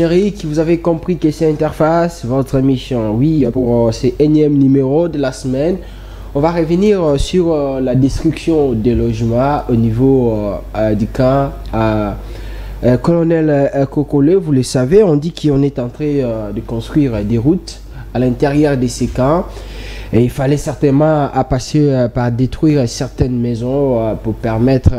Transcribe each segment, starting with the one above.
Eric, vous avez compris que c'est Interface, votre émission. Oui, pour ce énième numéro de la semaine, on va revenir sur la destruction des logements au niveau du camp. Colonel Kokole, vous le savez, on dit qu'on est en train de construire des routes à l'intérieur de ces camps. Et il fallait certainement passer par détruire certaines maisons pour permettre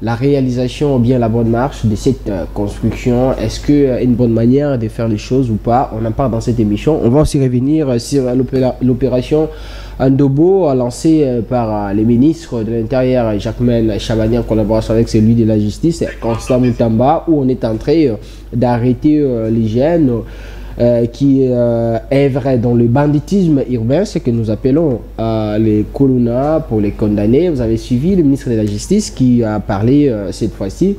la réalisation ou bien la bonne marche de cette construction. Est-ce que une bonne manière de faire les choses ou pas? On en parle dans cette émission. On va aussi revenir sur l'opération Ndobo lancée par les ministres de l'Intérieur, Jacquemain Chabani, en collaboration avec celui de la Justice, Constant Moutamba, où on est en train d'arrêter les jeunes qui œuvrent dans le banditisme urbain, ce que nous appelons les Koluna, pour les condamner. Vous avez suivi le ministre de la Justice qui a parlé cette fois-ci.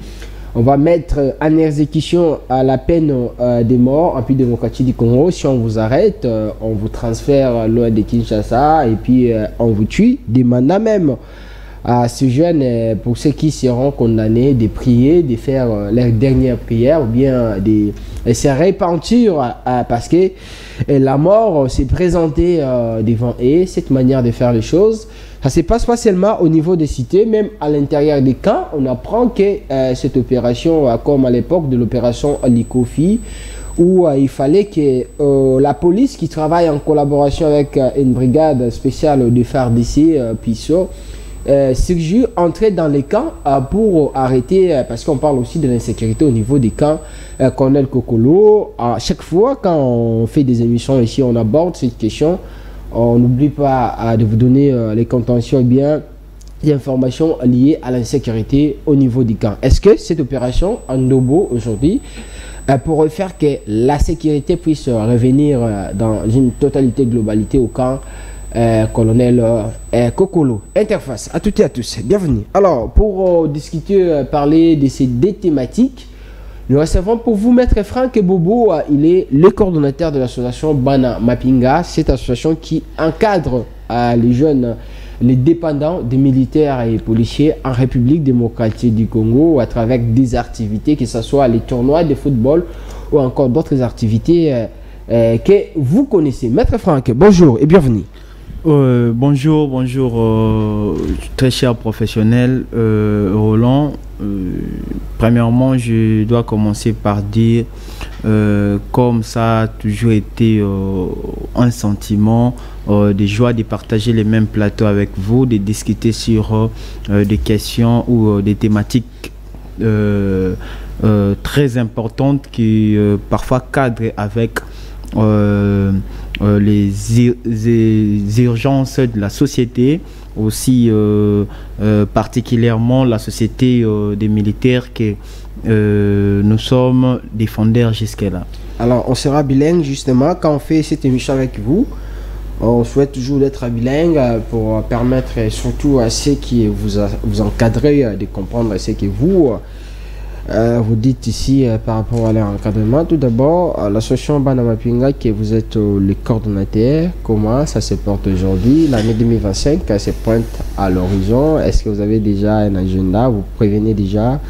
On va mettre en exécution la peine de mort en République démocratique du Congo. Si on vous arrête, on vous transfère loin de Kinshasa et puis on vous tue. Demandant même à ces jeunes, pour ceux qui seront condamnés, de prier, de faire leur dernière prière ou bien de se repentir parce que la mort s'est présentée devant eux. Cette manière de faire les choses, ça ne se passe pas seulement au niveau des cités, même à l'intérieur des camps. On apprend que cette opération, comme à l'époque de l'opération Likofi, où il fallait que la police qui travaille en collaboration avec une brigade spéciale de FARDC, PISO, surgit, entrer dans les camps pour arrêter, parce qu'on parle aussi de l'insécurité au niveau des camps. Colonel Kokolo, à chaque fois quand on fait des émissions ici, on aborde cette question. On n'oublie pas de vous donner les contentions et bien des informations liées à l'insécurité au niveau du camp. Est-ce que cette opération Ndobo aujourd'hui pourrait faire que la sécurité puisse revenir dans une totalité, globalité au camp? Colonel Kokolo, Interface, à toutes et à tous, bienvenue. Alors, pour discuter, parler de ces deux thématiques, nous recevons pour vous Maître Franck Bobo. Il est le coordonnateur de l'association Bana Mapinga, cette association qui encadre les jeunes, les dépendants des militaires et policiers en République démocratique du Congo à travers des activités, que ce soit les tournois de football ou encore d'autres activités que vous connaissez. Maître Franck, bonjour et bienvenue. Bonjour, très cher professionnel Roland. Premièrement, je dois commencer par dire, comme ça a toujours été un sentiment de joie de partager les mêmes plateaux avec vous, de discuter sur des questions ou des thématiques très importantes qui parfois cadrent avec les urgences de la société, aussi particulièrement la société des militaires que nous sommes défendeurs jusque-là. Alors, on sera bilingue justement quand on fait cette émission avec vous. On souhaite toujours d'être bilingue pour permettre surtout à ceux qui vous encadrez de comprendre ce que vous dites ici par rapport à l'encadrement. Tout d'abord, l'association Bana Mapinga, que vous êtes le coordonnateur, comment ça se porte aujourd'hui? L'année 2025 se pointe à l'horizon. Est-ce que vous avez déjà un agenda? Vous prévenez déjà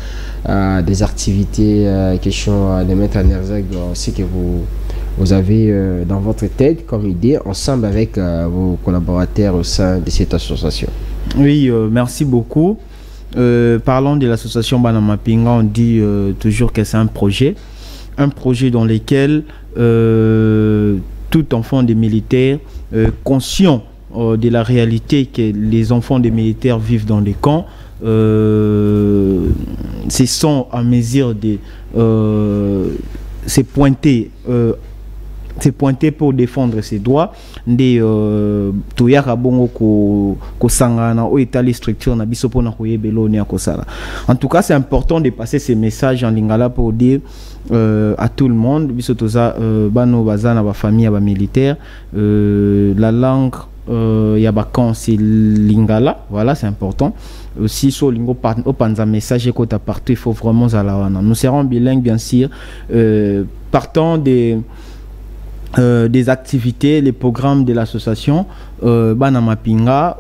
des activités, question de mettre en exergue ce que vous avez dans votre tête comme idée, ensemble avec vos collaborateurs au sein de cette association? Oui, merci beaucoup. Parlons de l'association Bana Mapinga, on dit toujours que c'est un projet dans lequel tout enfant des militaires conscient de la réalité que les enfants des militaires vivent dans les camps, se sont à mesure de se pointer pour défendre ses droits. En tout cas, c'est important de passer ces messages en lingala pour dire à tout le monde, famille militaire, la langue yabakan c'est lingala, voilà, c'est important. Aussi sur lingo panza message côté partout, il faut vraiment nous serons bilingues bien sûr, partant des activités, les programmes de l'association Bana Mapinga,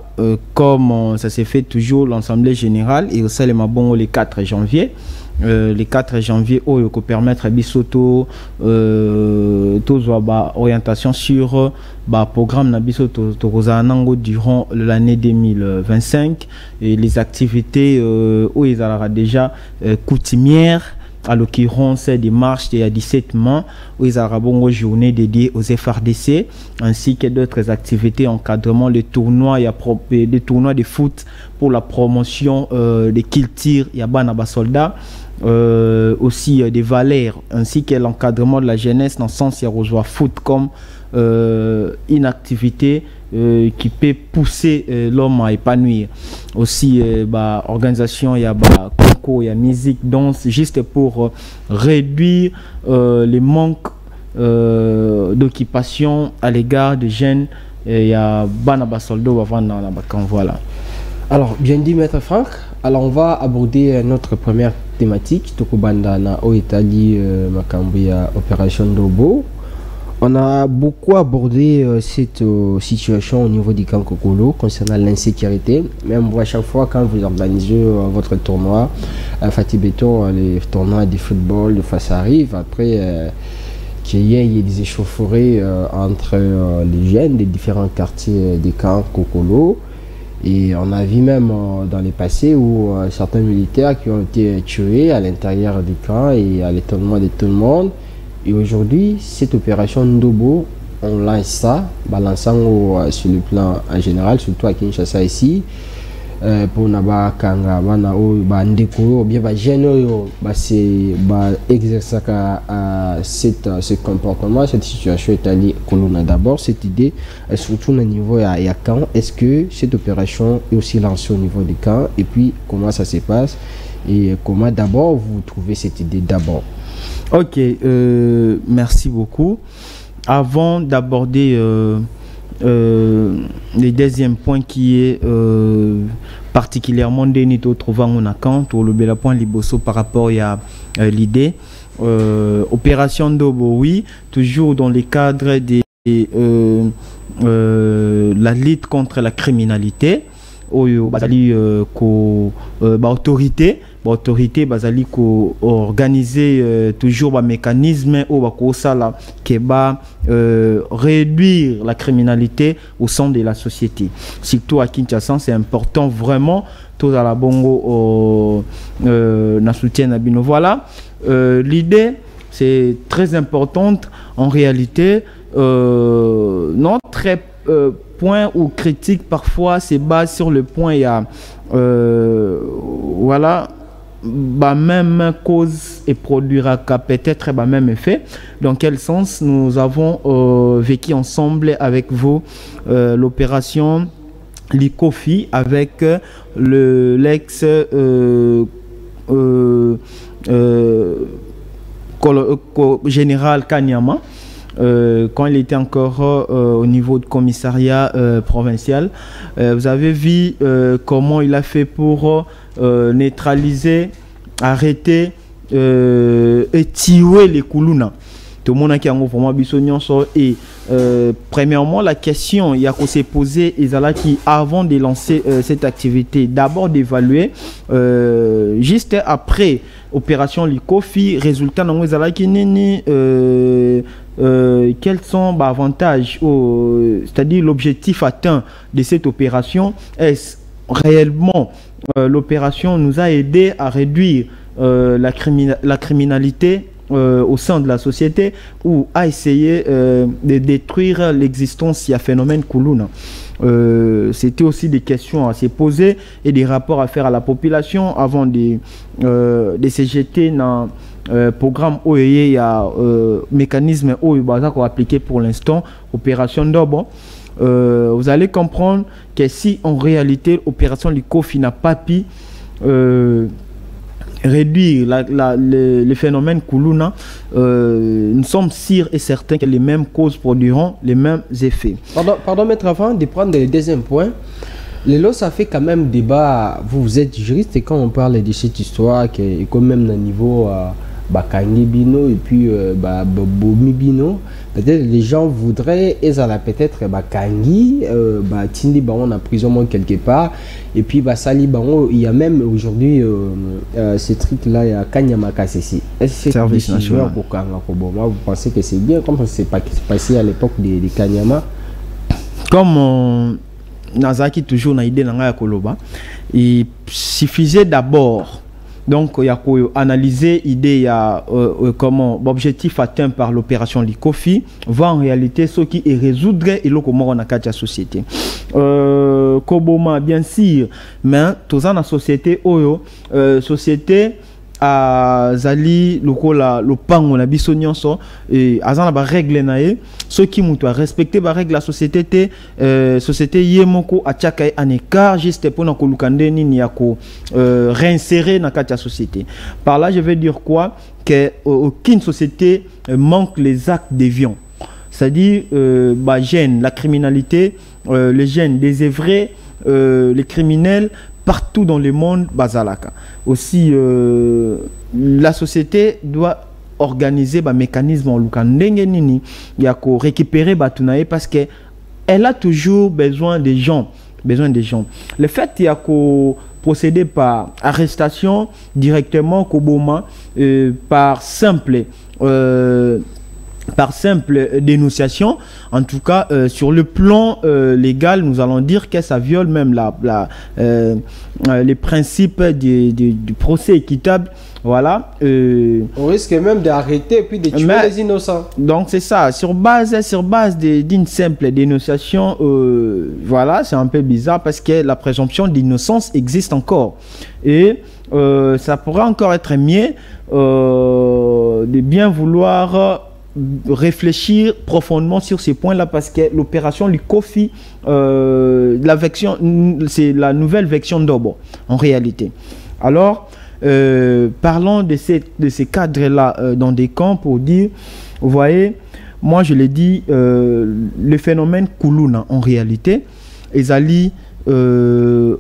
comme ça s'est fait toujours l'Assemblée Générale et au Salema Bongo le 4 janvier. le 4 janvier au permettre bisoto orientation sur programme na bisoto durant l'année 2025 et les activités où ils aura déjà coutumières, à l'occurrence des marches il y a 17 mois où ils auront une journée dédiée aux FRDC ainsi que d'autres activités encadrement, les tournois, il y a des tournois de foot pour la promotion des cultures, il y a banaba soldats, aussi des valeurs ainsi que l'encadrement de la jeunesse dans le sens il y a rejoint foot comme une activité qui peut pousser l'homme à épanouir. Aussi, organisation, il y a concours, il y a musique, danse, juste pour réduire les manques d'occupation à l'égard des jeunes. Il y a Banaba Soldo avant dans la bacan, voilà. Alors, bien dit, Maître Franck. Alors, on va aborder notre première thématique, Tokobanda na Oetali Makambia Opération Ndobo. On a beaucoup abordé cette situation au niveau du camp Kokolo concernant l'insécurité. Même à chaque fois quand vous organisez votre tournoi, Fatih Béton, les tournois de football, de face arrive, après qu'il y ait des échauffourées entre les jeunes des différents quartiers du camp Kokolo. Et on a vu même dans les passés où certains militaires qui ont été tués à l'intérieur du camp et à l'étonnement de tout le monde. Et aujourd'hui, cette opération Ndobo, on lance ça, balançant sur le plan en général, surtout à Kinshasa ici, pour Naba Kanga, Ndeko, bien exercer ce comportement, cette situation est allée Kolona d'abord, cette idée, surtout au niveau à camp, est-ce que cette opération est aussi lancée au niveau du camp, et puis comment ça se passe, et comment d'abord vous trouvez cette idée d'abord? Ok, merci beaucoup. Avant d'aborder le deuxième point qui est particulièrement dénito trouvant mon account ou le bel point liboso par rapport à l'idée opération Ndobo, oui, toujours dans le cadre de la lutte contre la criminalité. Autorité bazali ko organiser toujours un mécanisme au bakosala qui va réduire la criminalité au sein de la société. Surtout à Kinshasa, c'est important vraiment tout à la bongo na soutien à bino. Voilà, l'idée c'est très importante en réalité. Notre point ou critique parfois se base sur le point il y a voilà même cause et produira peut-être même effet. Dans quel sens nous avons vécu ensemble avec vous l'opération Likofi avec l'ex général Kanyama. Quand il était encore au niveau du commissariat provincial, vous avez vu comment il a fait pour neutraliser, arrêter et tuer les Koulouna. Tout le monde qui a vraiment bisognon et premièrement la question il y a qu'on s'est posé qui avant de lancer cette activité d'abord d'évaluer juste après opération Likofi résultat dans qui nini quels sont les avantages c'est-à-dire l'objectif atteint de cette opération. Est-ce réellement l'opération nous a aidé à réduire la criminalité au sein de la société ou à essayer de détruire l'existence il y a phénomène Koulouna. C'était aussi des questions à se poser et des rapports à faire à la population avant de se jeter dans programme OEE. Il y a mécanisme OEE qu'on a appliqué pour l'instant, opération Ndobo. Vous allez comprendre que si en réalité opération Likofi n'a pas pu réduire le phénomène Koulouna, nous sommes sûrs et certains que les mêmes causes produiront les mêmes effets. Pardon, maître, avant de prendre le deuxième point, ça fait quand même débat. Vous êtes juriste et quand on parle de cette histoire qui est quand même au niveau bakangi bino et puis bomi bino. Peut-être les gens voudraient, peut-être bakangi, tindi bango en prison quelque part. Et puis sali bango, il y a même aujourd'hui ce truc-là, il y a Kanyamaka ceci. Est-ce que service national pour Kangakoboma, vous pensez que c'est bien comme ça s'est passé à l'époque des Kanyama? Comme Nazaki toujours na idée nanga ya koloba, il suffisait d'abord donc il y a analyser idée ya comment objectif atteint par l'opération Likofi, voir en réalité ce qui est résoudre et le comment on a la société. Koboma bien sûr, mais tous en la société oyo société à Zali le pango na biso nyonso et azana ba règle nae ceux qui mutu respecter ba règle la société société yemoko achaka en écart juste pour na kolukande nini ya ko réinsérer na kati ya société. Par là je veux dire quoi, que aucune société manque les actes déviants, c'est-à-dire gêne la criminalité, les gènes désœuvrés, les criminels partout dans le monde bazalaka. Aussi la société doit organiser un mécanisme en lukandenge nini ya ko récupérer batunae parce que elle a toujours besoin des gens, le fait qu'il y a ko procéder par arrestation directement koboma par simple dénonciation, en tout cas sur le plan légal, nous allons dire que ça viole même les principes du procès équitable. Voilà. On risque même d'arrêter et puis de tuer les innocents. Donc c'est ça, sur base d'une simple dénonciation, voilà, c'est un peu bizarre parce que la présomption d'innocence existe encore. Et ça pourrait encore être mieux de bien vouloir réfléchir profondément sur ces points-là parce que l'opération Likofi, c'est la nouvelle version d'Obo en réalité. Alors, parlons de ces cadres-là dans des camps pour dire, vous voyez, moi je l'ai dit, le phénomène Kuluna en réalité, Ezali, comme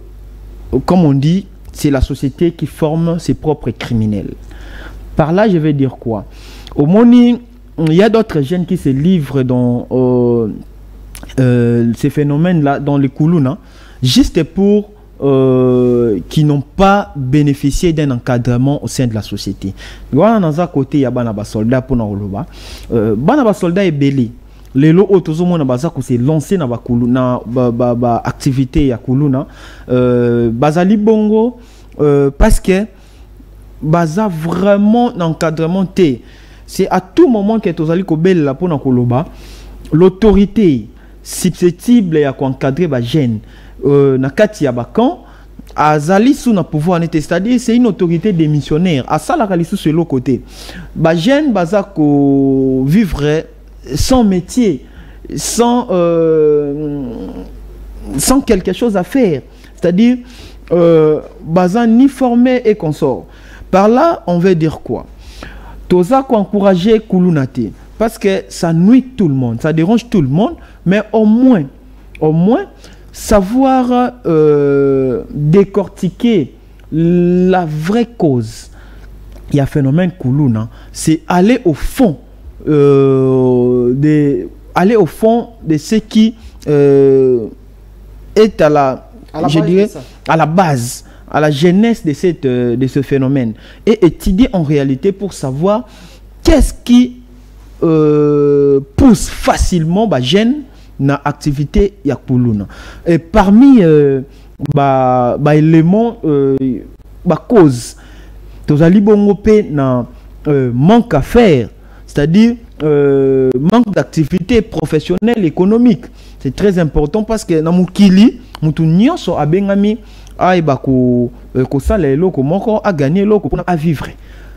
on dit, c'est la société qui forme ses propres criminels. Par là, je vais dire quoi? Au Moni, il y a d'autres jeunes qui se livrent dans ces phénomènes-là, dans les Kuluna, juste pour qui n'ont pas bénéficié d'un encadrement au sein de la société. Voilà, dans un côté, il y a des soldats pour nous. Les soldats est belé. Les lots autour s'est lancé dans la activité ya Kuluna. Bazali bongo parce que baza vraiment encadrement té. C'est à tout moment que tu as belle la pona koloba l'autorité susceptible ya encadrer ba jeune na kati ya bakan azali sous na pouvoir n'était, c'est-à-dire c'est une autorité démissionnaire à ça la kalisu sur l'autre côté ba jeune baza ko vivre sans métier sans quelque chose à faire, c'est-à-dire baza ni formé et consort. Par là on veut dire quoi? Toza ko encourager Kulunate parce que ça nuit tout le monde, ça dérange tout le monde, mais au moins savoir décortiquer la vraie cause. Il y a un phénomène Kuluna, c'est aller au fond de ce qui est à la base, à la genèse de ce phénomène et étudier en réalité pour savoir qu'est-ce qui pousse facilement les jeunes dans l'activité ya Kuluna. Et parmi éléments cause tozali bongo pe na manque à faire, c'est-à-dire manque d'activité professionnelle économique. C'est très important parce que na mukili mutu nyonso abengami aiba ko sala eloko moko a gagner eloko à vivre.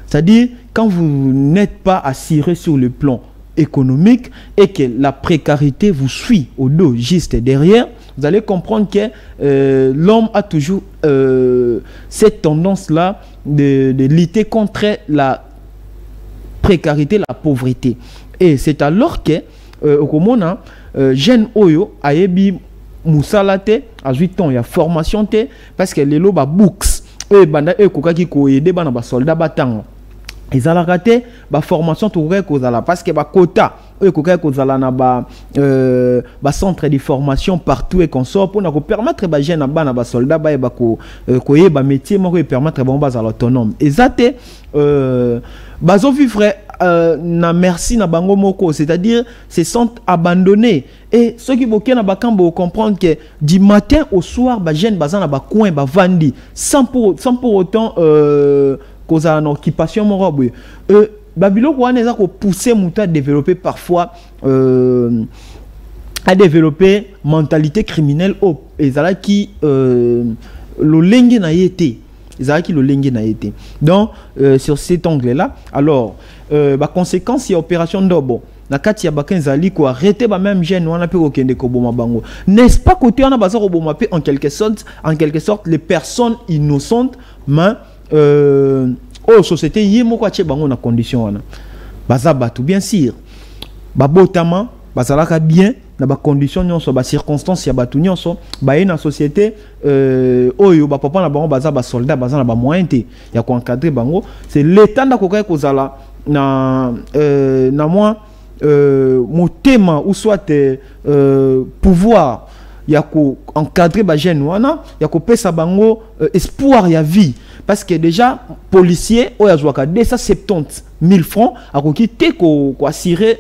C'est-à-dire quand vous n'êtes pas assuré sur le plan économique et que la précarité vous suit au dos juste derrière, vous allez comprendre que l'homme a toujours cette tendance-là de lutter contre la précarité, la pauvreté. Et c'est alors que au Komona, jeune Oyo ayebi musalate à 8 ans il y a formation parce que les loba books et banda e kokaki ko aider bana ba soldat batang ils ont raté la formation parce que les quotas na centre de formation partout et qu'on sort pour permettre aux jeunes à soldats de métier permettre à l'autonome et ça vivre na merci na bango moko, c'est-à-dire se sentent abandonnés et ceux qui boken na bakambo comprendre que du matin au soir ba jeune bazan na ba coin ba vandi sans pour autant cause à une occupation morobe babilo ko wana ko pousser muta à développer parfois à développer mentalité criminelle au ezala qui lo lenge na yete donc sur cet angle là alors ba conséquence y a opération ndobo na kati ya bakanzali ko arrêter ba même jeune wana pe okende ko boma bango n'est-ce pas côté wana baza ko boma pe en quelque sorte les personnes innocentes mais société yemo ko tie bango na condition wana baza batu bien sûr babotama bazalaka bien na ba condition nyonso ba circonstances ya batu nyonso ba na société oyo ba papa na bango baza ba soldat baza na ba moyen te ya ko encadrer bango c'est l'état na kokai kozala na moi motema ou soit pouvoir ya ko encadrer ba jeune wana ya ko pesa bango espoir ya vie parce que déjà policier oyo azwaka 270 000 francs akoki te ko assurer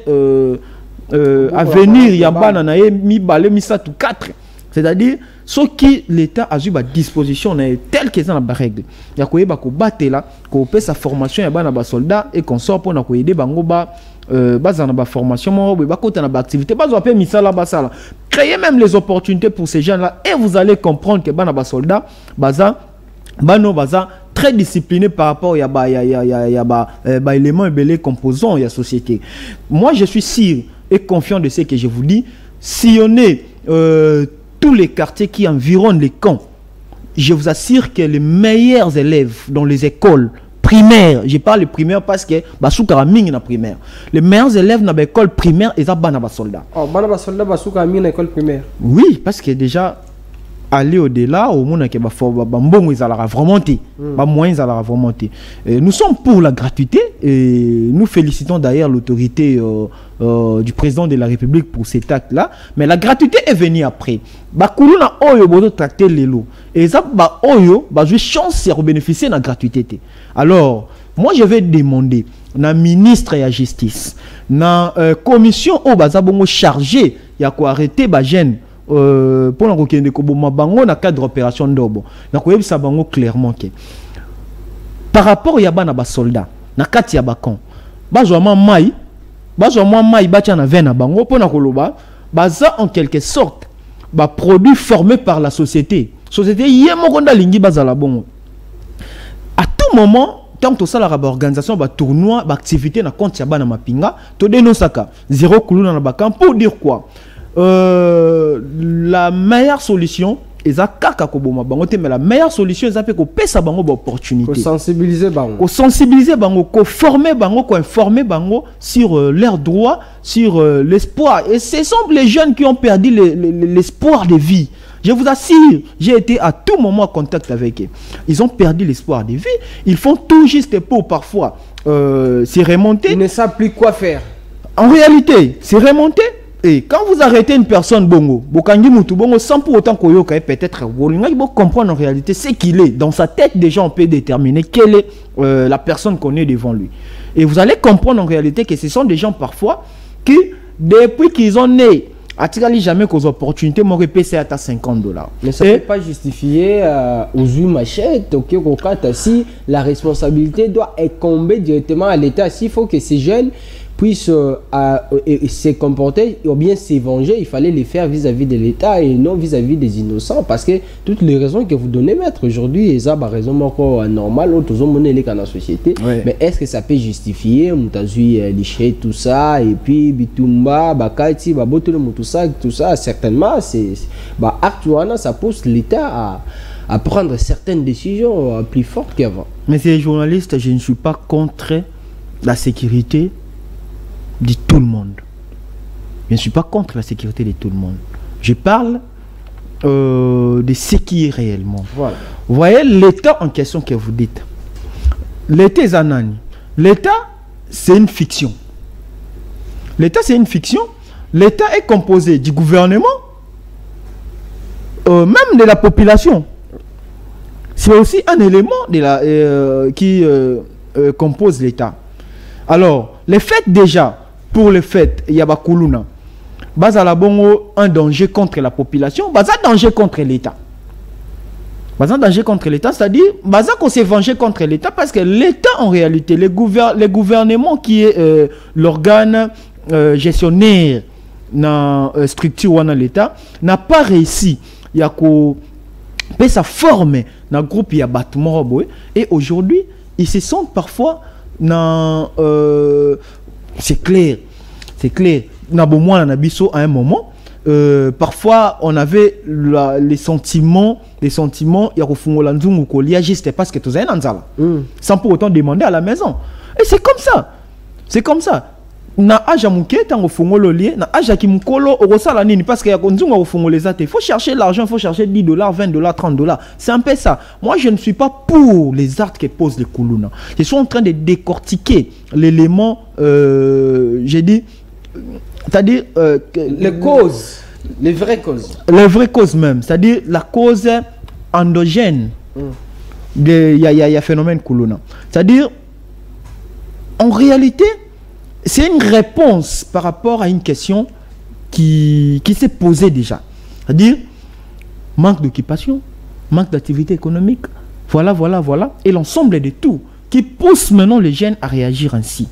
avenir ya bana na ye mi balé mi sa tout 4, c'est-à-dire ce qui l'état a eu à disposition tel que ça na règle ya ko yeba ko batela ko pesa formation ya bana ba soldat et qu'on sort pour na ko aider bango bazana ba formation mo ba kota na ba activité bazo pe misala basala créer même les opportunités pour ces gens là et vous allez comprendre que bana ba soldat baza très discipliné par rapport à éléments et belés composants de la société. Moi, je suis sûr et confiant de ce que je vous dis. Sillonner tous les quartiers qui environnent les camps, je vous assure que les meilleurs élèves dans les écoles primaires, je parle de primaires parce que basouka mingi na primaire. Les meilleurs élèves dans l'école primaire, ils ont bana ba soldat. Oh, bana ba soldat basouka mingi na école primaire. Oui, parce que déjà aller au-delà au monde que bon ils allaient vraiment pas moyens allaient vraiment nous sommes pour la gratuité et nous félicitons d'ailleurs l'autorité du président de la République pour cet acte là, mais la gratuité est venue après bakuluna oyo bodo tracter les lots et ça ba oyo ba jouer chance de bénéficier de la gratuité. Alors moi je vais demander na ministre de la justice na commission au bazabongo chargé ya ko arrêter ba jeune pour la kokende ko boma bango na cadre opération ndobo na ko yebisa bango clairement que par rapport ya bana ba soldat na kati ya bakon bazwa mai bacha na vena bango pour na koloba baza en quelque sorte ba produit formé par la société yemo konda lingi bazala bongo à tout moment tant que ça la organisation ba tournoi ba activité na compte ya bana mapinga to denosaka zéro kuluna na bakam pour dire quoi la meilleure solution est à kaka ko boma bango te mais la meilleure solution est à ko pesa bango ba opportunité ko sensibiliser bango ko former bango ko informer bango sur leurs droits sur l'espoir et ce sont les jeunes qui ont perdu l'espoir de vie. Je vous assure, j'ai été à tout moment en contact avec eux. Ils ont perdu l'espoir de vie. Ils font tout juste pour parfois se remonter. Ils ne savent plus quoi faire. En réalité, c'est remonter. Et quand vous arrêtez une personne bongo, sans pour autant qu'on peut-être vous comprendre en réalité ce qu'il est. Dans sa tête, déjà, on peut déterminer quelle est la personne qu'on est devant lui. Et vous allez comprendre en réalité que ce sont des gens parfois qui, depuis qu'ils ont né, attirent jamais qu'aux opportunités, m'ont répété à $50. Mais ça ne peut pas justifier aux humains machette, si la responsabilité doit incomber directement à l'État. S'il faut que ces jeunes puissent se comporter ou bien se venger, il fallait les faire vis-à-vis de l'État et non vis-à-vis des innocents, parce que toutes les raisons que vous donnez, maître, aujourd'hui, ils ont raison normale, autres ont monnaie dans la société, oui. Mais est-ce que ça peut justifier liché tout ça et puis bitumba bakati babotole tout ça certainement c'est actuellement ça pousse l'État à prendre certaines décisions plus fortes qu'avant. Mais ces journalistes, je ne suis pas contre la sécurité de tout le monde. Je ne suis pas contre la sécurité de tout le monde. Je parle de ce qui est réellement. Voilà. Vous voyez l'état en question que vous dites. L'état Zanani. l'État, c'est une fiction. L'État, c'est une fiction. L'État est composé du gouvernement, même de la population. C'est aussi un élément qui compose l'État. Alors, les fêtes déjà, pour les fêtes, il y a Bakuluna. Bazala bongo un danger contre la population, bazala danger contre l'État. Bazala danger contre l'État, c'est-à-dire bazala qu'on s'est vengé contre l'État parce que l'État en réalité, les gouvernements qui est l'organe gestionnaire dans la structure de l'État n'a pas réussi. Il y a que sa forme dans le groupe il y a battement et aujourd'hui ils se sentent parfois dans c'est clair à un moment parfois on avait les sentiments il y a juste parce que tout sans pour autant demander à la maison et c'est comme ça na aja muke tango fongolo lié na aja ki mukolo orosala nini parce que ya konzunga au fongolo les il faut chercher l'argent, il faut chercher $10, $20, $30. C'est un peu ça. Moi je ne suis pas pour les actes que posent les Kuluna. Je suis en train de décortiquer l'élément j'ai dit c'est-à-dire les causes, les vraies causes même, c'est-à-dire la cause endogène il y a phénomène Kuluna. C'est-à-dire en réalité c'est une réponse par rapport à une question qui s'est posée déjà. C'est-à-dire, manque d'occupation, manque d'activité économique, voilà. Et l'ensemble de tout qui pousse maintenant les jeunes à réagir ainsi.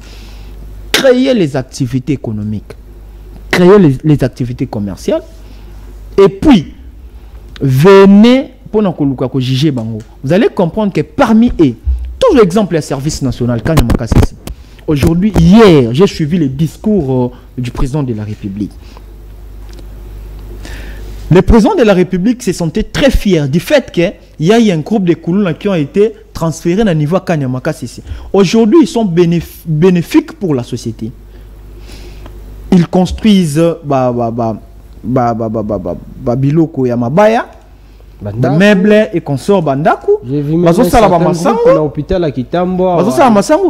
Créer les activités économiques, créer les activités commerciales, et puis, venez, pour nous juger, vous allez comprendre que parmi eux, tout l'exemple du service national, quand il y a ici. Aujourd'hui, hier, j'ai suivi le discours du président de la République. Le président de la République se sentait très fier du fait qu'il y a eu un groupe de Koulouna qui ont été transférés à niveau Kanyamaka ici. Aujourd'hui, ils sont bénéfiques pour la société. Ils construisent biloko ya mabaya, des meubles et consorts bandaku. J'ai vu même certains l'hôpital à Kitambo.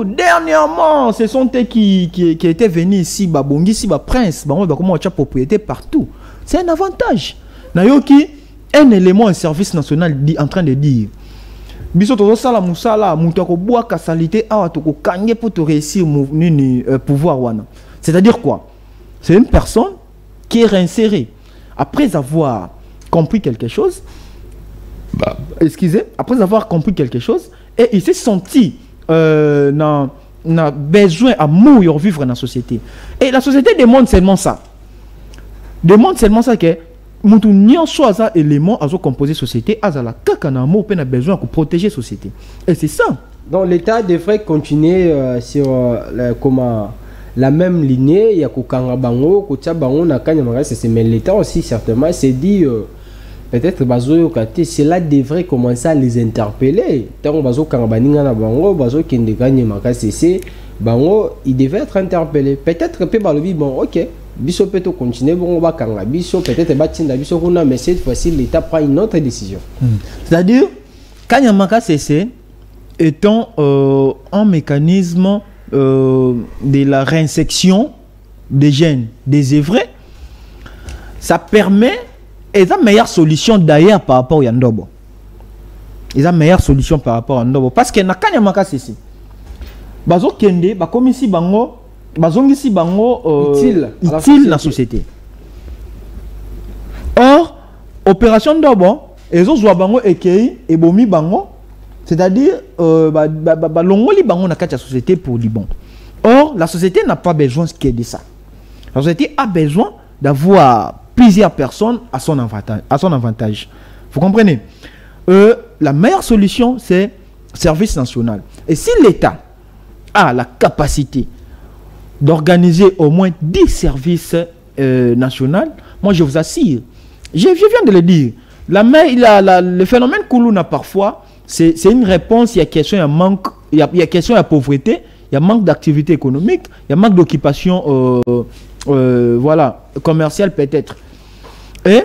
Dernièrement, ce sont eux qui étaient venus ici, Babongi, ici, Prince, comment tu as propriété partout. C'est un avantage. Nayoki, un élément, un service national en train de dire. Biso tozo sala musala, mutako boa kasalité awa toko kanye pour te réussir pouvoir wana. C'est-à-dire quoi? C'est une personne qui est réinsérée après avoir compris quelque chose. Après avoir compris quelque chose, et il s'est senti besoin à mourir vivre dans la société. Et la société demande seulement ça. Demande seulement ça que nous n'ayons soit un élément à composer société, à la kakana, on a besoin de protéger la société. Et c'est ça. Donc l'État devrait continuer sur la même lignée. Il y a Kokanga Bango, Kocha Bango, Nakanyamara, mais l'État aussi certainement s'est dit. Peut-être que cela devrait commencer à les interpeller. Tant il devait être interpellé. Peut-être que bon, ok, biso peut continuer, bon, on va peut-être mais cette fois-ci l'État prend une autre décision. C'est-à-dire, Kanyamaka CC étant un mécanisme de la réinsertion des jeunes désœuvrés, ça permet. Et la meilleure solution d'ailleurs par rapport au Yandobo. Et la meilleure solution par rapport à Yandobo. Parce que na Kanyamaka c'est ici. Bazo kende, ba comme ici bango, bazongi ici bango utile la société. Or, opération Ndobo, et zo zwa bango ekei et bomi bango, c'est-à-dire longoli bango na kati la société pour Liban. Or, la société n'a pas besoin de ça. La société a besoin d'avoir plusieurs personnes à son avantage. Vous comprenez? La meilleure solution, c'est service national. Et si l'État a la capacité d'organiser au moins 10 services nationaux, moi je vous assure, je viens de le dire, le phénomène Koulouna parfois, c'est une réponse, il y a question, il y a manque, il y a question, il y a pauvreté, il y a manque d'activité économique, il y a manque d'occupation voilà, commercial peut-être. Et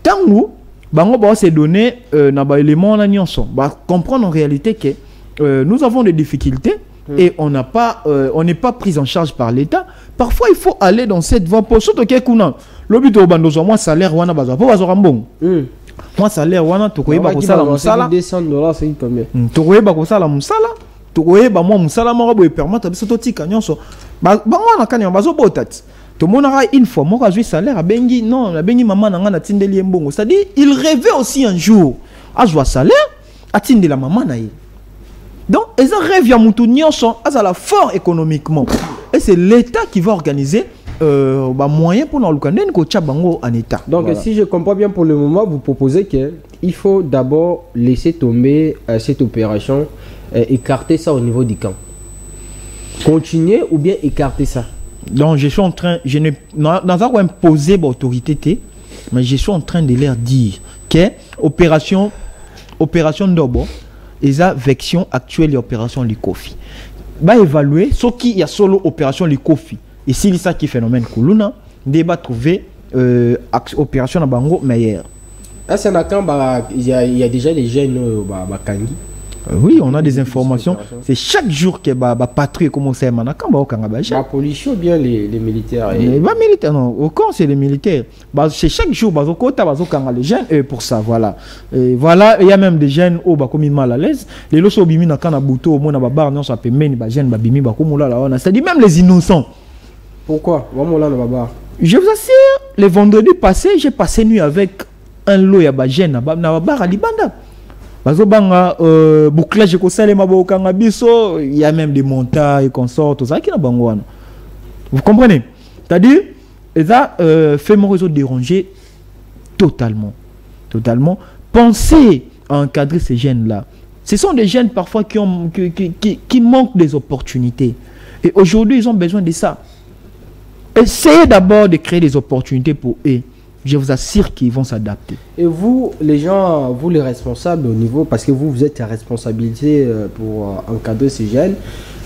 tant que bango se donner na ba élément na nyonso ba comprendre en réalité que nous avons des difficultés et on n'a pas, on n'est pas pris en charge par l'État, parfois il faut aller dans cette voie pour surtout que le but au bandozo moi salaire wana bazo pour bazo rambon. Moi salaire wana to koyeba ko sala musala $200 c'est combien? To koyeba ko sala musala, to koyeba moi musala mo bo permettre biso to tika nyonso. Ba wana kanya bazo botat. To monara une fois moi jouer salaire a bengi non, a bengi maman na ngana tindeli mbongo. C'est-à-dire il rêvait aussi un jour à jouer salaire a tindeli la maman na ye. Donc, ils ont rêvé à Moutounion sont à la fort économiquement. Et c'est l'État qui va organiser moyen pour nous en État. Donc, voilà. Si je comprends bien pour le moment, vous proposez qu'il faut d'abord laisser tomber cette opération, écarter ça au niveau du camp. Continuer ou bien écarter ça? Donc, je suis en train, je n'ai pas imposé l'autorité, mais je suis en train de leur dire que opération d'abord. Les actions actuelles et opération Likofi. Va évaluer ce qui y a solo opération Likofi. Et si c'est ça qui est phénomène Kuluna, débat trouver opération à Bango meilleure. Ah, c'est il y a déjà des jeunes Kangi. Oui, on a des informations. C'est chaque jour que la patrouille commence à Manaka. La police ou bien les militaires? Les militaires, non. Au camp, c'est les militaires. C'est chaque jour, les jeunes, pour ça, voilà. Et voilà, il y a même des jeunes qui sont mal à l'aise. Les lots sont bimi dans le bouton, au moins, bar, non, ça peut mener les jeunes, c'est-à-dire même les innocents. Pourquoi? Je vous assure, le vendredi passé, j'ai passé nuit avec un lot de jeunes dans bar à Libanda. Bazobanga bouclage ko salema bokanga biso, il y a même des montages et consorts tout ça qui na bangwana. Vous comprenez? C'est-à-dire ça fait mon réseau déranger totalement. Pensez à encadrer ces jeunes là. Ce sont des jeunes parfois qui manquent des opportunités. Et aujourd'hui, ils ont besoin de ça. Essayez d'abord de créer des opportunités pour eux. Je vous assure qu'ils vont s'adapter. Et vous, les gens, vous les responsables au niveau, parce que vous êtes à responsabilité pour encadrer ces jeunes,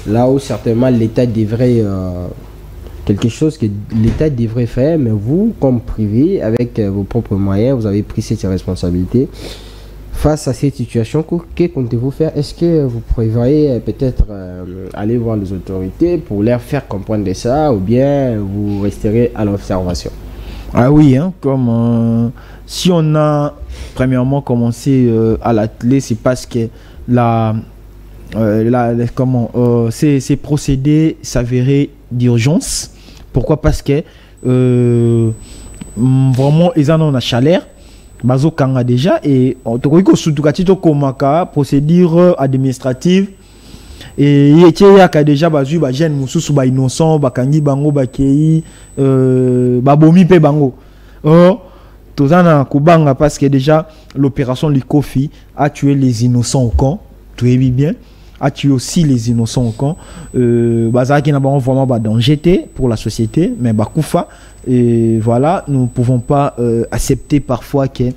là où certainement l'État devrait, quelque chose que l'État devrait faire, mais vous, comme privé, avec vos propres moyens, vous avez pris cette responsabilité. Face à cette situation, que comptez-vous faire? Est-ce que vous prévoyez peut-être aller voir les autorités pour leur faire comprendre ça, ou bien vous resterez à l'observation? Ah oui, hein, comme si on a premièrement commencé à l'atelier, c'est parce que ces procédés s'avéraient d'urgence. Pourquoi? Parce que vraiment ils en ont la chaleur. Bazo kanga déjà et on te procédure administrative. Et il y a déjà bazu ba jeune mususu ba innocent ba kangi bango ba kei ba bomi pe bango tozana kubanga parce que déjà l'opération Likofi a tué les innocents au camp, tu es bien, a tué aussi les innocents au camp, bazaki na bango vraiment ba danger pour la société mais ba kufa. Et voilà, nous ne pouvons pas accepter parfois que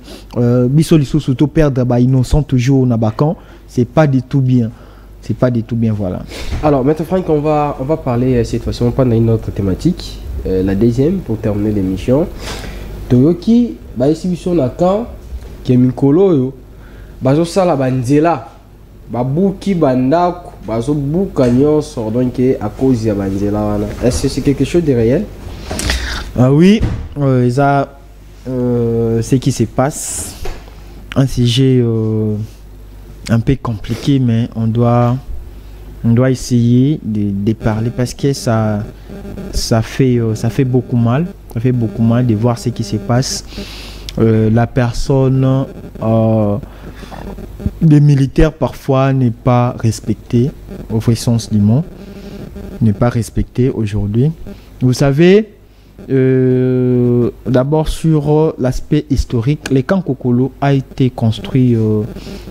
biso lisusu to perdre ba innocent toujours na bakan, c'est pas du tout bien. C'est pas du tout bien, voilà. Alors, maintenant, Franck, on va parler cette fois-ci, on va prendre une autre thématique, la deuxième, pour terminer l'émission. Toyoki, exhibition na kan, qui est Mikolo, yo, bazo sala banzela, babuki bandaku, bazo buka nyonso, donc à cause de banzela wana. Est-ce que c'est quelque chose de réel? Ah oui, ça, ce qui se passe, un sujet un peu compliqué, mais on doit essayer de parler parce que ça fait beaucoup mal. Ça fait beaucoup mal de voir ce qui se passe. La personne des militaires parfois n'est pas respectée au vrai sens du mot, n'est pas respectée aujourd'hui. Vous savez, d'abord sur l'aspect historique, le camp Kokolo a été construit,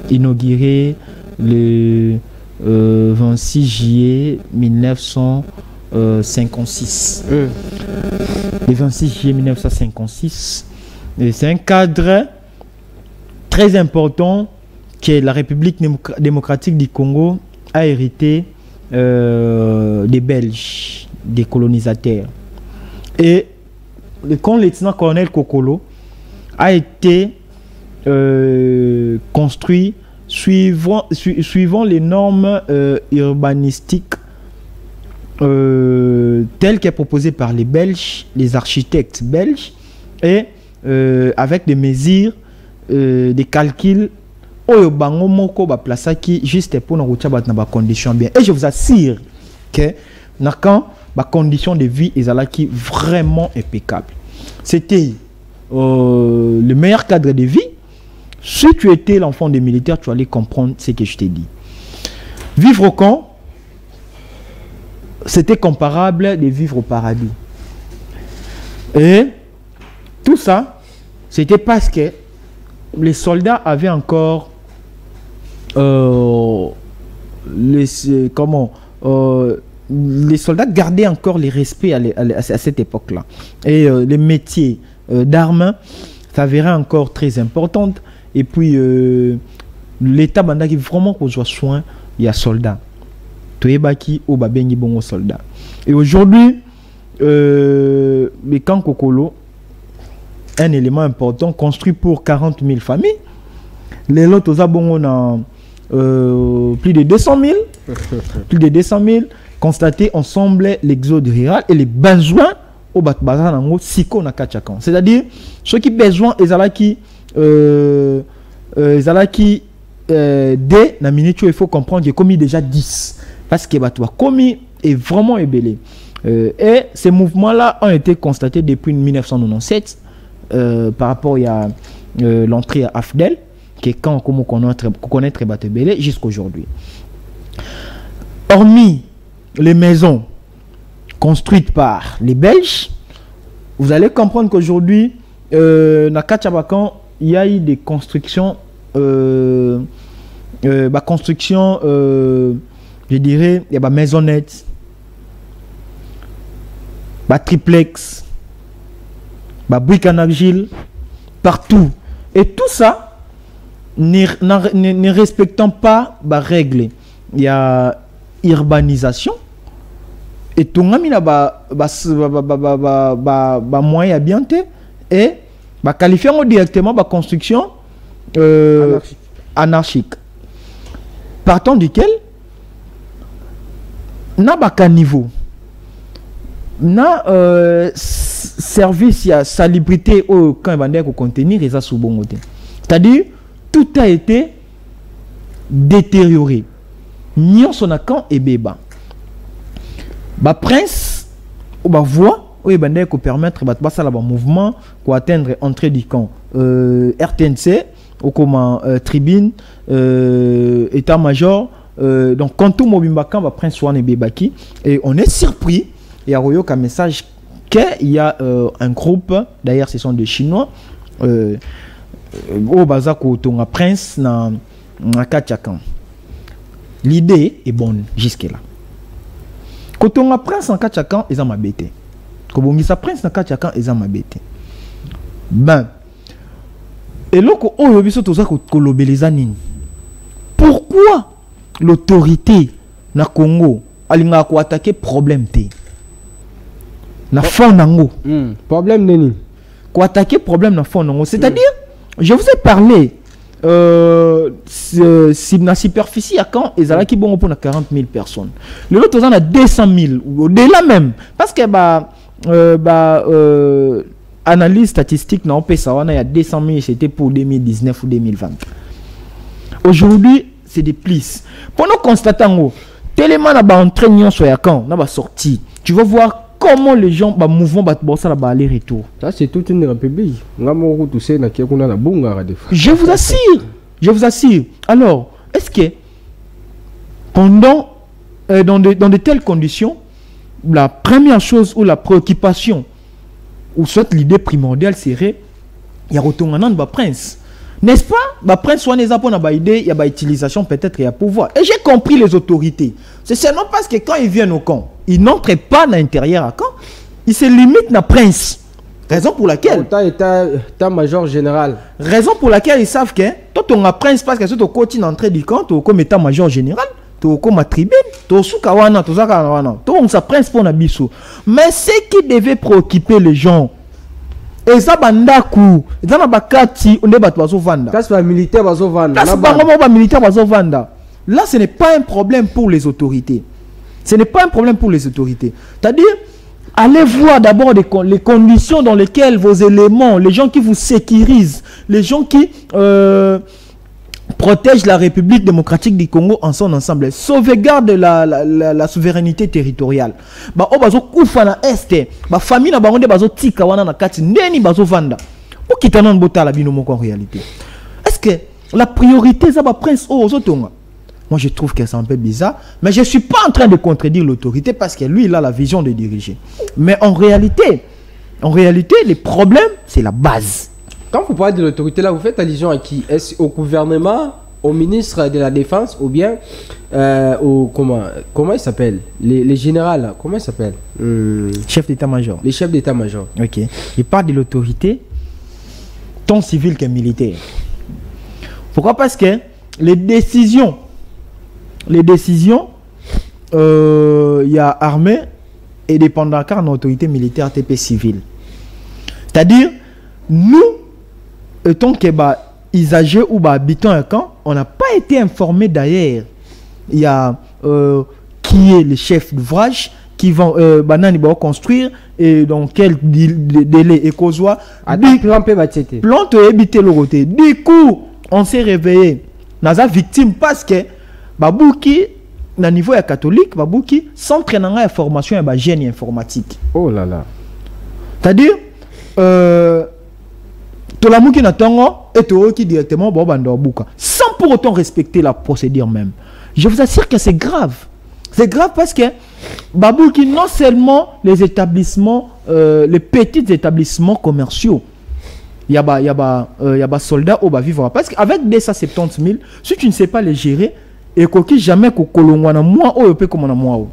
inauguré le 26 juillet 1956. Le 26 juillet 1956. C'est un cadre très important que la République démocratique du Congo a hérité des Belges, des colonisateurs. Et quand le lieutenant-colonel Kokolo a été construit suivant les normes urbanistiques tel qu'est proposé par les Belges, les architectes belges, et avec des mesures, des calculs, juste pour nous conditions bien. Et je vous assure que quand les conditions de vie est vraiment impeccable. C'était le meilleur cadre de vie. Si tu étais l'enfant des militaires, tu allais comprendre ce que je t'ai dit. Vivre au camp, c'était comparable de vivre au paradis. Et tout ça, c'était parce que les soldats avaient encore les soldats gardaient encore les respects à cette époque-là. Et les métiers d'armes s'avéraient encore très importantes. Et puis, l'État banda qui vraiment besoin soin, il y a soldats. Toyebaki ou babengi bongo soldats. Et aujourd'hui, les camps Kokolo, un élément important, construit pour 40 000 familles. Les lots ont plus de 200 000. Plus de 200 000. Constater ensemble l'exode rural et les besoins au Batbazan en Siko na Kachakan. C'est-à-dire, ceux qui ont besoin, ils dès la minute, il faut comprendre qu'il y a commis déjà 10. Parce que Batwa commis est vraiment ébellé. Et ces mouvements-là ont été constatés depuis 1997 par rapport à l'entrée à Afdel, qui est quand on connaît très Batebélé jusqu'à aujourd'hui. Hormis les maisons construites par les Belges, vous allez comprendre qu'aujourd'hui, dans Kachabakan, il y a eu des constructions, je dirais, il y a des maisonnettes, des triplex, des briques en argile, partout. Et tout ça, ne respectant pas les règles. Il y a urbanisation. Et tout le monde a moyen bien et qualifier directement la construction anarchique. Partant duquel, n'a pas niveau. N'a service à salubrité au quand il va contenir les sous bon côté. C'est-à-dire, tout a été détérioré. Nyon son camp et béba. Ba prince ou ba voix ou bandé ko permettre ba ça là mouvement pour atteindre entrée du camp RTNC ou comme tribune état-major donc quand tout mobimba camp ba prince wane bebaki et on est surpris et a royo comme message qu'il y a un groupe d'ailleurs ce sont des chinois au bazako tonga prince na Kachakan. L'idée est bonne jusque là. Quand on a prince en Kachakan, ils ont ma bête. Quand on a prince en Kachakan, ils ont ma bête. Ben, et là, on a vu ça pourquoi l'autorité na Congo a attaqué problème té? Na fond nango. Problème neni. Ko attaquer problème na fond nango. C'est-à-dire, je vous ai parlé. Si la superficie à quand ils ont qui bon pour 40 000 personnes. Le lot on a 200 000 ou au-delà même parce que analyse statistique non peut savoir il y a 200 000 c'était pour 2019 ou 2020. Aujourd'hui c'est des plis. Pour nous constater tellement na ba entraînement sur ya quand na ba sorti. Tu vas voir comment les gens ba mouvement ba ça là ba aller-retour. Ça c'est toute une république. Je vous assure. Alors, est-ce que pendant dans de telles conditions, la première chose ou la préoccupation ou soit l'idée primordiale serait il y a retour de ba prince. N'est-ce pas? Ba prince soit n'est pas na idée, il y a ba utilisation peut-être il y a pouvoir. Et j'ai compris les autorités. C'est seulement parce que quand ils viennent au camp, ils n'entrent pas à l'intérieur à camp, ils se limitent na prince. Raison pour laquelle état-major général. Raison pour laquelle ils savent que toi ton prince parce que c'est au côté d'entrée du camp, tu comme état-major général, tu comme ma tribune, tu soukawana, tu zakawana, tu on sa prince pour na biso. Mais ce qui devait préoccuper les gens et ça bandaku, ça na bakati on est bazo vanda. Ça c'est pas militaire bazo vanda. Ça c'est pas vraiment militaire bazo vanda. Là ce n'est pas un problème pour les autorités. Ce n'est pas un problème pour les autorités. C'est-à-dire, allez voir d'abord les conditions dans lesquelles vos éléments, les gens qui vous sécurisent, les gens qui protègent la République démocratique du Congo en son ensemble, sauvegarde la souveraineté territoriale. Bah, oh, bazo kufa na este, bah, famille na bangonde bazo tika wana na kati, neni bazo vanda. Ou kitana nbota la bino moko en réalité. Est-ce que la priorité, ça va prince aux autres? Moi, je trouve que c'est un peu bizarre. Mais je ne suis pas en train de contredire l'autorité parce que lui, il a la vision de diriger. Mais en réalité, les problèmes, c'est la base. Quand vous parlez de l'autorité, là, vous faites allusion à qui? Est-ce au gouvernement, au ministre de la Défense ou bien comment il s'appelle? Les généraux, là, comment il s'appelle? Chef d'état-major. Les chefs d'état-major. Ok. Il parle de l'autorité, tant civile que militaire. Pourquoi? Parce que les décisions, il y a armée et dépendant car notre autorité militaire TP civile. C'est-à-dire, nous, étant que usagers ou habitants un camp, on n'a pas été informés d'ailleurs. Il y a qui est le chef d'ouvrage qui vont construire et dans quel délai et cause plante éviter le côté. Du coup, on s'est réveillé. Naza victime parce que babouki na niveau ya catholique babouki centre na formation ya génie informatique. Oh là là. C'est-à-dire to la muki na tango et to qui directement banda buka sans pour autant respecter la procédure même. Je vous assure que c'est grave. C'est grave parce que babouki non seulement les établissements les petits établissements commerciaux, il y a des soldats au bas vivre parce qu'avec 270 000, si tu ne sais pas les gérer, et que jamais que kolongwana moi ou peut comme on a moi.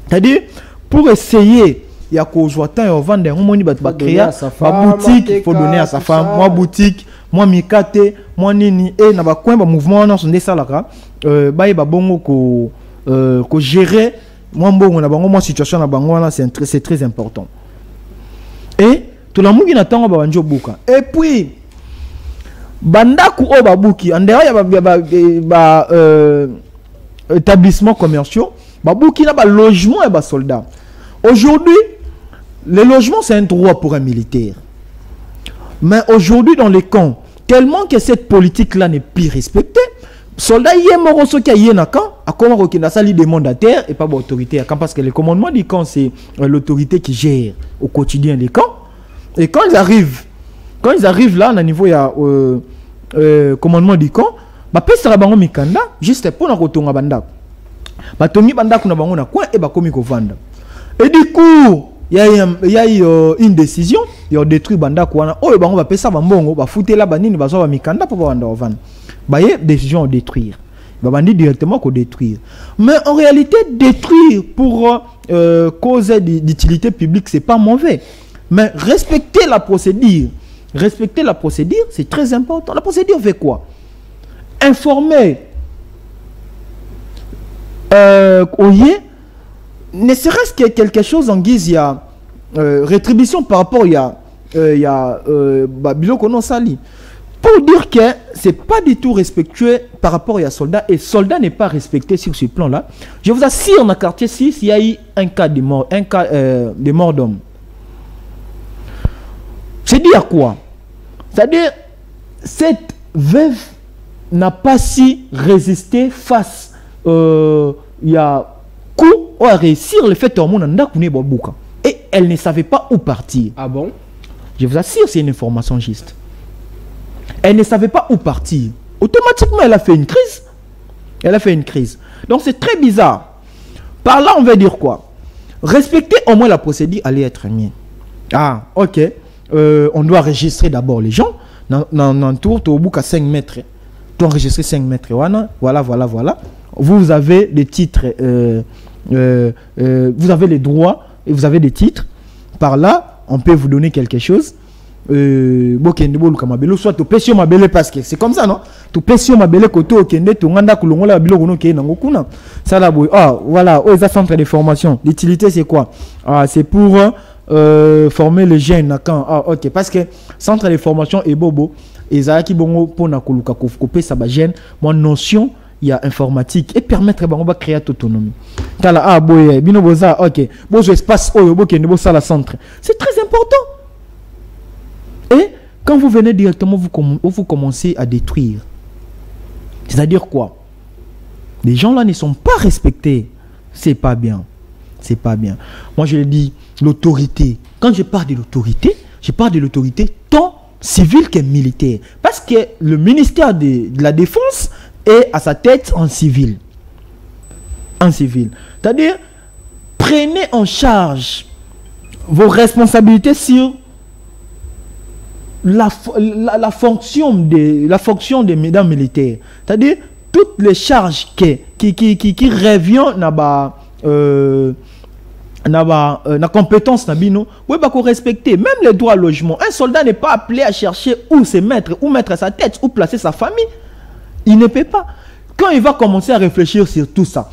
C'est-à-dire pour essayer il y a qu'au joitan et au vendre un moni bat créer ma boutique, il faut donner à sa femme, moi boutique, moi mikate, moi nini et na ba coin ba mouvement na son desalaka ba bongo ko gérer moi bongo na bango moi situation na bango là c'est très important. Et tout le monde qui n'attend pas banjo buka. Et puis bandaku o babuki andera ya établissements commerciaux babuki na ba logement et ba soldats. Aujourd'hui, le logement c'est un droit pour un militaire. Mais aujourd'hui dans les camps, tellement que cette politique là n'est plus respectée, soldats y est mort ce qui a yé na camp, à comment reconnaître ça les mandataires et pas l'autorité à camp parce que le commandement du camp c'est l'autorité qui gère au quotidien les camps. Et quand ils arrivent là, à niveau il y a commandement du camp, bah pesa bango mikanda juste pour na kotonga banda. Ba tongi banda kuna bango na coin et ba komi ko vanda. Et du coup, il y a une décision, il y a détruit banda kwana. Oh bango ba pesa bambongo, ba fouter là banini ba zo ba mikanda pour banda vanda. Bah y a décision de détruire. Bah bandi directement ko détruire. Mais en réalité détruire pour cause d'utilité publique, c'est pas mauvais. Mais respecter la procédure, c'est très important. La procédure fait quoi? Informer, ne serait-ce que quelque chose en guise, il y a rétribution par rapport, il y a biloko non sali. Pour dire que c'est pas du tout respectueux par rapport à soldat et soldat n'est pas respecté sur ce plan-là. Je vous assure, dans le quartier 6, il y a eu un cas de mort d'homme. C'est dire quoi? C'est-à-dire, cette veuve n'a pas si résisté face il y a coup ou à réussir le fait et elle ne savait pas où partir. Ah bon? Je vous assure, c'est une information juste. Elle ne savait pas où partir. Automatiquement, elle a fait une crise. Donc c'est très bizarre. Par là, on veut dire quoi? Respecter au moins la procédure allait être mieux. Ah, ok. On doit enregistrer d'abord les gens. Dans tour, au bout à 5 mètres. Tu dois enregistrer 5 mètres. Voilà. Vous avez des titres. Vous avez les droits et vous avez des titres. Par là, on peut vous donner quelque chose. Soit tu pèses sur ma belle parce que c'est comme ça, non? Tu pèses sur ma belle côté au Kende, tu nganda kulongola biloko ke nangokuna. Ça là, ah, voilà, oh, ça centre de formation. L'utilité, c'est quoi? Ah, c'est pour former les jeunes. Ah, ok, parce que centre de formation est bobo. Et ça qui bongo pour na kuluka couper ça ba jeune. Moi, notion, il y a informatique et permettre on va créer autonomie. Kala boy bino boza OK. Bozo espace oyo bokende bo sala centre. C'est très important. Et quand vous venez directement vous commencez à détruire. C'est-à-dire quoi? Les gens là ne sont pas respectés. C'est pas bien. C'est pas bien. Moi je le dis, l'autorité. Quand je parle de l'autorité, je parle de l'autorité tant civile que militaire. Parce que le ministère de la Défense est à sa tête en civil. En civil. C'est-à-dire, prenez en charge vos responsabilités sur la fonction des mesdames militaires. C'est-à-dire, toutes les charges qui reviennent la compétence nabino, vous pouvez respecter même les droits à logement. Un soldat n'est pas appelé à chercher où se mettre, où mettre sa tête, où placer sa famille. Il ne peut pas. Quand il va commencer à réfléchir sur tout ça,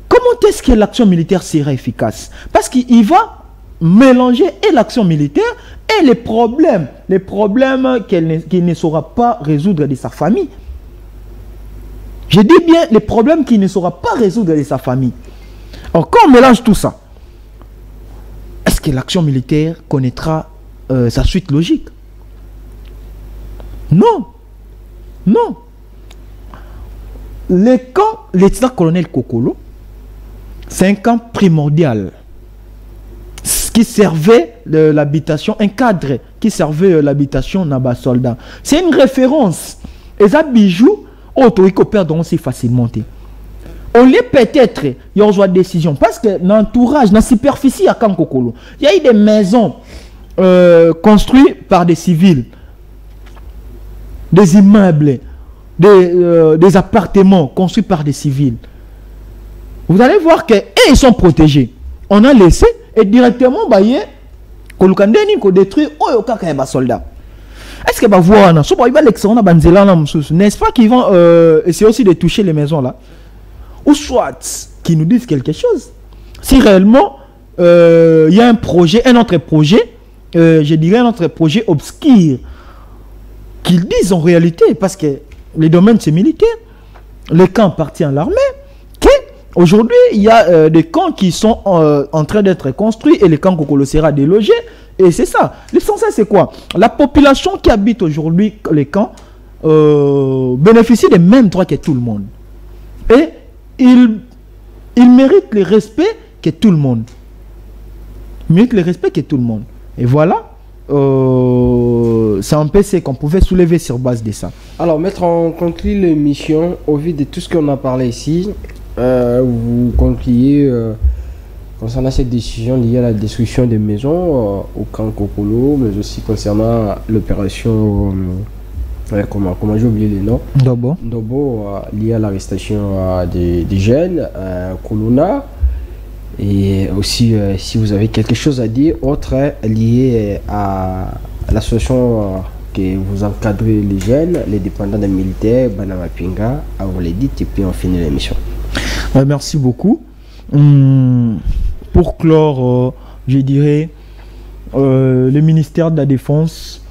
comment est-ce que l'action militaire sera efficace? Parce qu'il va mélanger et l'action militaire et les problèmes qu'il ne saura pas résoudre de sa famille. Je dis bien les problèmes qu'il ne saura pas résoudre de sa famille. Alors quand on mélange tout ça, est-ce que l'action militaire connaîtra sa suite logique? Non. Non. Le camp, lieutenant-colonel Kokolo, c'est un camp primordial qui servait l'habitation, un cadre qui servait l'habitation n'a soldat. C'est une référence. Et ça bijou, autorité perd aussi facilement. On les peut-être, il y a une décision. Parce que dans l'entourage, dans la superficie à Kankokolo, il y a eu des maisons construites par des civils, des immeubles, des appartements construits par des civils. Vous allez voir qu'ils sont protégés. On a laissé et directement, détruire les soldats. Est-ce que voir n'est-ce pas qu'ils vont essayer aussi de toucher les maisons là? Ou soit qu'ils nous disent quelque chose. Si réellement il y a un projet, un autre projet, je dirais un autre projet obscur, qu'ils disent en réalité, parce que les domaines c'est militaire, les camps appartiennent à l'armée, qu'aujourd'hui il y a des camps qui sont en train d'être construits et les camps Kokolo sera délogés, et c'est ça. L'essentiel c'est quoi? La population qui habite aujourd'hui les camps bénéficie des mêmes droits que tout le monde. Et il mérite le respect que tout le monde. Il mérite le respect que tout le monde. Et voilà, c'est un peu ce qu'on pouvait soulever sur base de ça. Alors, maître, on conclut l'émission au vu de tout ce qu'on a parlé ici. Vous concluez concernant cette décision liée à la destruction des maisons au camp Kokolo, mais aussi concernant l'opération... comment j'ai oublié les noms? Ndobo, lié à l'arrestation des jeunes, Kolona. Et aussi, si vous avez quelque chose à dire, autre lié à l'association que vous encadrez les jeunes, les dépendants des militaires, Banama Pinga, vous les dites et puis on finit l'émission. Merci beaucoup. Pour clore, je dirais, le ministère de la Défense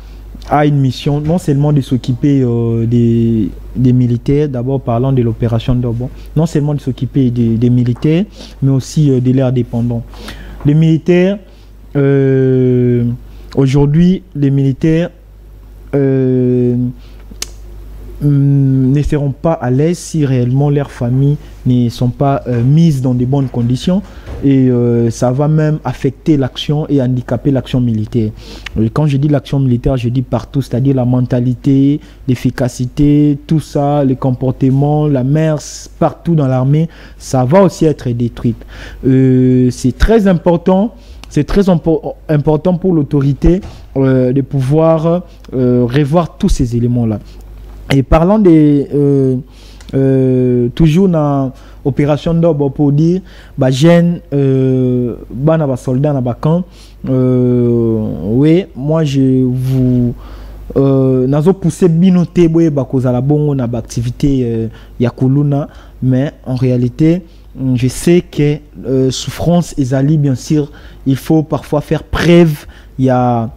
a une mission non seulement de s'occuper des militaires, d'abord parlant de l'opération d'Obon, non seulement de s'occuper des militaires, mais aussi de leurs dépendants. Les militaires, aujourd'hui, les militaires ne seront pas à l'aise si réellement leurs familles ne sont pas mises dans de bonnes conditions, et ça va même affecter l'action et handicaper l'action militaire. Et quand je dis l'action militaire, je dis partout, c'est-à-dire la mentalité, l'efficacité, tout ça, les comportements, la mœurs, partout dans l'armée, ça va aussi être détruite. C'est très important. C'est très important pour l'autorité de pouvoir revoir tous ces éléments-là. Et parlant des toujours dans opération d'Obo pour dire jeune bana soldats na camp, oui, moi je vous nazo pousser binoté boye bakozala bongo na activité ya kuluna, mais en réalité je sais que souffrance ezali, bien sûr il faut parfois faire preuve, il y a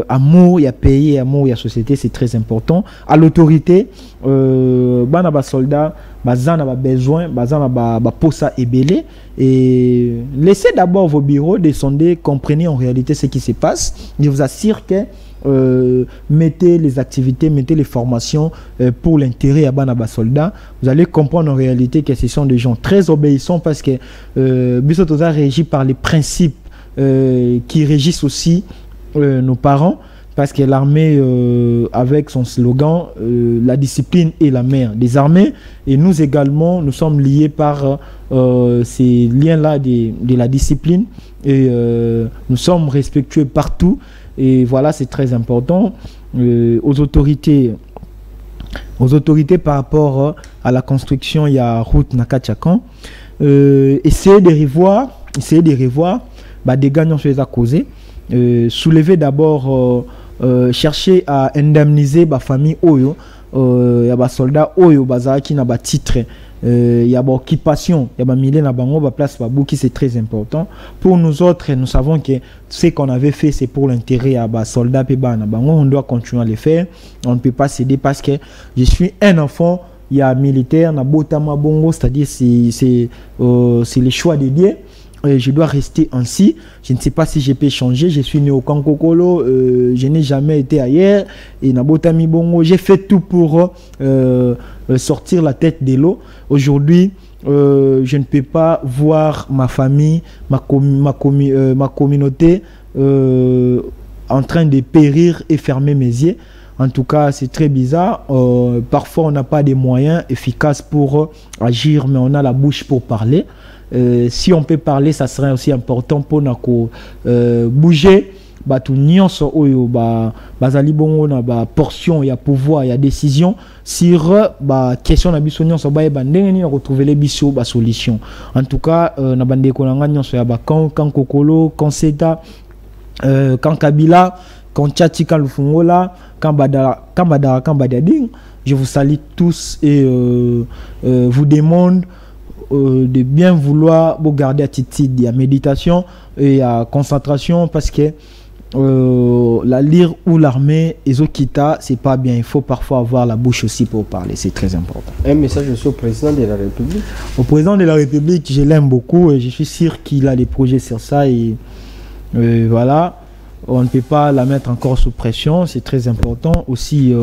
amour, il y a pays, amour, il y a société, c'est très important. À l'autorité, bana ba soldat, bazana ba besoin, bazana ba posa ebele, et laissez d'abord vos bureaux, descendez, comprenez en réalité ce qui se passe. Je vous assure que mettez les activités, mettez les formations pour l'intérêt à Banaba Soldat. Vous allez comprendre en réalité que ce sont des gens très obéissants parce que Bissotosa régit par les principes qui régissent aussi nos parents, parce que l'armée, avec son slogan, la discipline est la mère des armées, et nous également, nous sommes liés par ces liens-là de la discipline, et nous sommes respectueux partout. Et voilà, c'est très important. Aux autorités par rapport à la construction, il y a route Nakachakan. Essayez de revoir des gagnants sur les à causer. Soulever d'abord, chercher à indemniser la famille Oyo. Il y a des soldats Oyo, qui n'a pas titre. Il y a une occupation, il y a milliers de place qui c'est très important. Pour nous autres, nous savons que ce qu'on avait fait, c'est pour l'intérêt à des soldats. On doit continuer à le faire. On ne peut pas céder parce que je suis un enfant, il y a un militaire, c'est-à-dire c'est le choix de Dieu. Je dois rester ainsi. Je ne sais pas si je peux changer. Je suis né au Kankokolo. Je n'ai jamais été ailleurs. Et Nabotami Bongo, j'ai fait tout pour sortir la tête de l'eau. Aujourd'hui, je ne peux pas voir ma famille, ma communauté en train de périr et fermer mes yeux. En tout cas, c'est très bizarre. Parfois, on n'a pas de moyens efficaces pour agir, mais on a la bouche pour parler. Si on peut parler, ça serait aussi important pour nous bouger. Tout nyonso oyo bazali bongo na ba portion, il y a pouvoir, il y a décision sur question na biso nyonso ba ndenge ni retrouver les biso ba solution. En tout cas, na bande ko nga nyonso ya ba kan kokolo, kan seta, kan kabila, kan tchati, kan lufungola, kan badading. Je vous salue tous et vous demande de bien vouloir garder attitude, il y a méditation et il y a concentration, parce que la lire ou l'armée Ezokita, c'est pas bien. Il faut parfois avoir la bouche aussi pour parler, c'est très important. Un message aussi au président de la République. Au président de la République, je l'aime beaucoup et je suis sûr qu'il a des projets sur ça, et voilà, on ne peut pas la mettre encore sous pression, c'est très important aussi.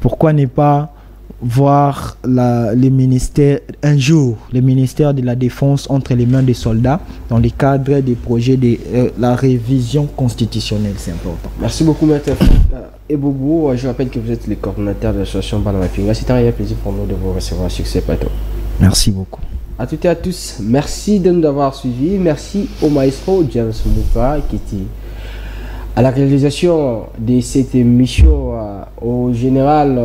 Pourquoi ne pas voir les ministères un jour, les ministères de la défense entre les mains des soldats dans le cadre des projets de la révision constitutionnelle, c'est important. Merci beaucoup, Maître Eboubou. Je rappelle que vous êtes le coordinateur de l'association Banamafinga. C'est un réel plaisir pour nous de vous recevoir sur ce plateau. Merci beaucoup. À toutes et à tous, merci de nous avoir suivis. Merci au maestro James Mouka qui était à la réalisation de cette émission, au général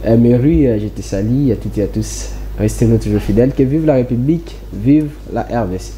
Meru, je te salue. À toutes et à tous, restez-nous toujours fidèles. Que vive la République, vive la RDC.